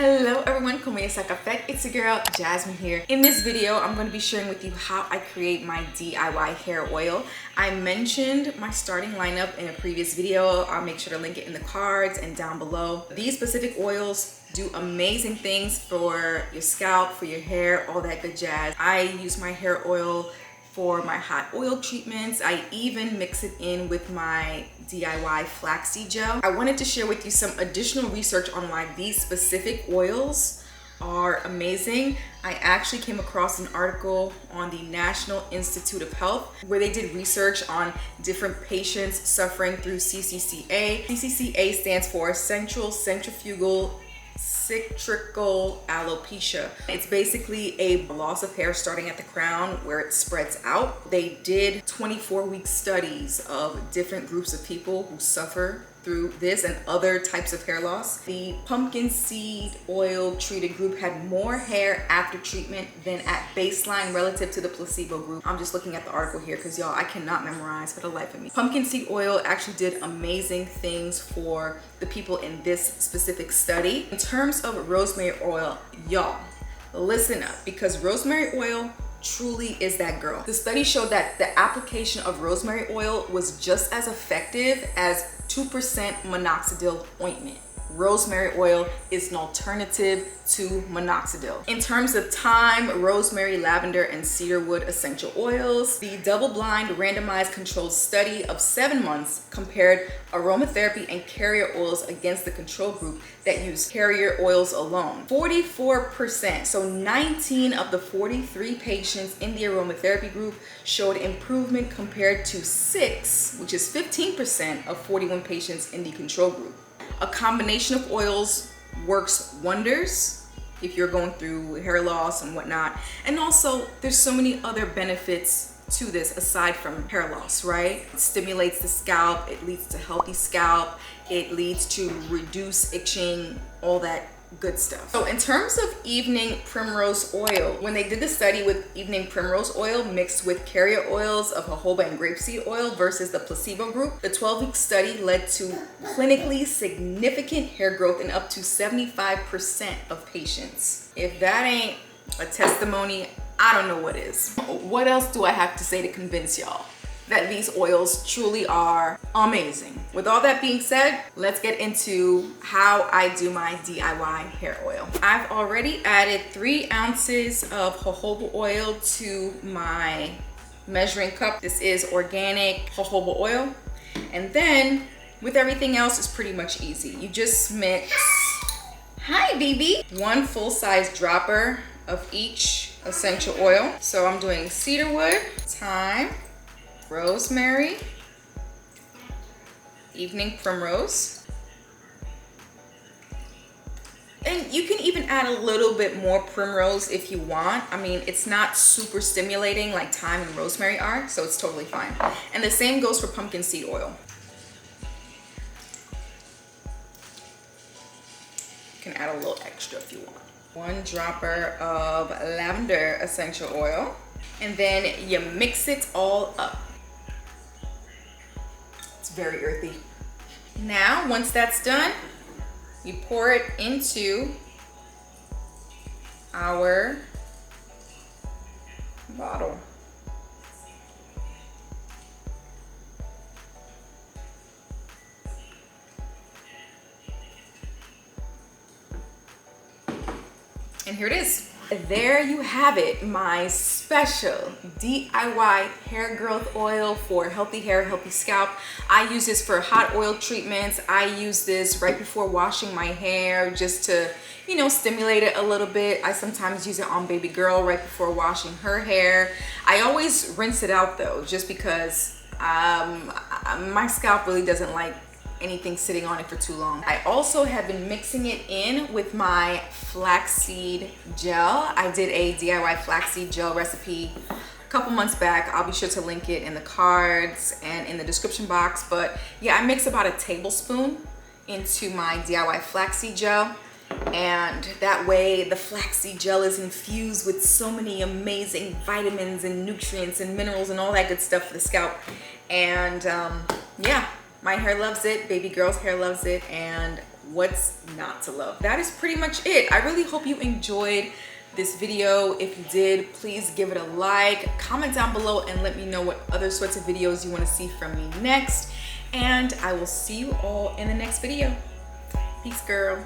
Hello everyone, como está café? It's your girl Jasmine here. In this video, I'm going to be sharing with you how I create my DIY hair oil. I mentioned my starting lineup in a previous video. I'll make sure to link it in the cards and down below. These specific oils do amazing things for your scalp, for your hair, all that good jazz. I use my hair oil for my hot oil treatments. I even mix it in with my DIY flaxseed gel. I wanted to share with you some additional research on why these specific oils are amazing. I actually came across an article on the National Institute of Health where they did research on different patients suffering through ccca. ccca stands for central centrifugal citrical alopecia. It's basically a loss of hair starting at the crown where it spreads out. They did 24-week studies of different groups of people who suffer through this and other types of hair loss. The pumpkin seed oil treated group had more hair after treatment than at baseline relative to the placebo group. I'm just looking at the article here because y'all, I cannot memorize for the life of me. Pumpkin seed oil actually did amazing things for the people in this specific study. In terms of rosemary oil, y'all, listen up, because rosemary oil truly is that girl. The study showed that the application of rosemary oil was just as effective as 2% minoxidil ointment. Rosemary oil is an alternative to minoxidil. In terms of thyme, rosemary, lavender, and cedarwood essential oils, the double-blind randomized controlled study of 7 months compared aromatherapy and carrier oils against the control group that used carrier oils alone. 44%, so 19 of the 43 patients in the aromatherapy group showed improvement compared to 6, which is 15% of 41 patients in the control group. A combination of oils works wonders if you're going through hair loss and whatnot. And also, there's so many other benefits to this aside from hair loss, right? It stimulates the scalp, it leads to healthy scalp, it leads to reduce itching, all that good stuff. So in terms of evening primrose oil, when they did the study with evening primrose oil mixed with carrier oils of jojoba and grapeseed oil versus the placebo group, the 12-week study led to clinically significant hair growth in up to 75% of patients. If that ain't a testimony, I don't know what is. What else do I have to say to convince y'all that these oils truly are amazing? With all that being said, let's get into how I do my DIY hair oil. I've already added 3 ounces of jojoba oil to my measuring cup. This is organic jojoba oil. And then with everything else, it's pretty much easy. You just mix, hi baby, 1 full-size dropper of each essential oil. So I'm doing cedarwood, thyme, rosemary, evening primrose, and you can even add a little bit more primrose if you want. I mean, it's not super stimulating like thyme and rosemary are, so it's totally fine. And the same goes for pumpkin seed oil. You can add a little extra if you want. 1 dropper of lavender essential oil, and then you mix it all up. Very earthy. Now, once that's done, you pour it into our bottle. And here it is. There you have it, my special DIY hair growth oil for healthy hair, healthy scalp. I use this for hot oil treatments. I use this right before washing my hair just to, you know, stimulate it a little bit. I sometimes use it on baby girl right before washing her hair. I always rinse it out though, just because my scalp really doesn't like anything sitting on it for too long. I also have been mixing it in with my flaxseed gel. I did a DIY flaxseed gel recipe a couple months back. I'll be sure to link it in the cards and in the description box. But yeah, I mix about 1 tablespoon into my DIY flaxseed gel. And that way the flaxseed gel is infused with so many amazing vitamins and nutrients and minerals and all that good stuff for the scalp. And yeah, my hair loves it, baby girl's hair loves it, and what's not to love. That is pretty much it. I really hope you enjoyed this video. If you did, please give it a like, comment down below, and let me know what other sorts of videos you want to see from me next. And I will see you all in the next video. Peace, girl.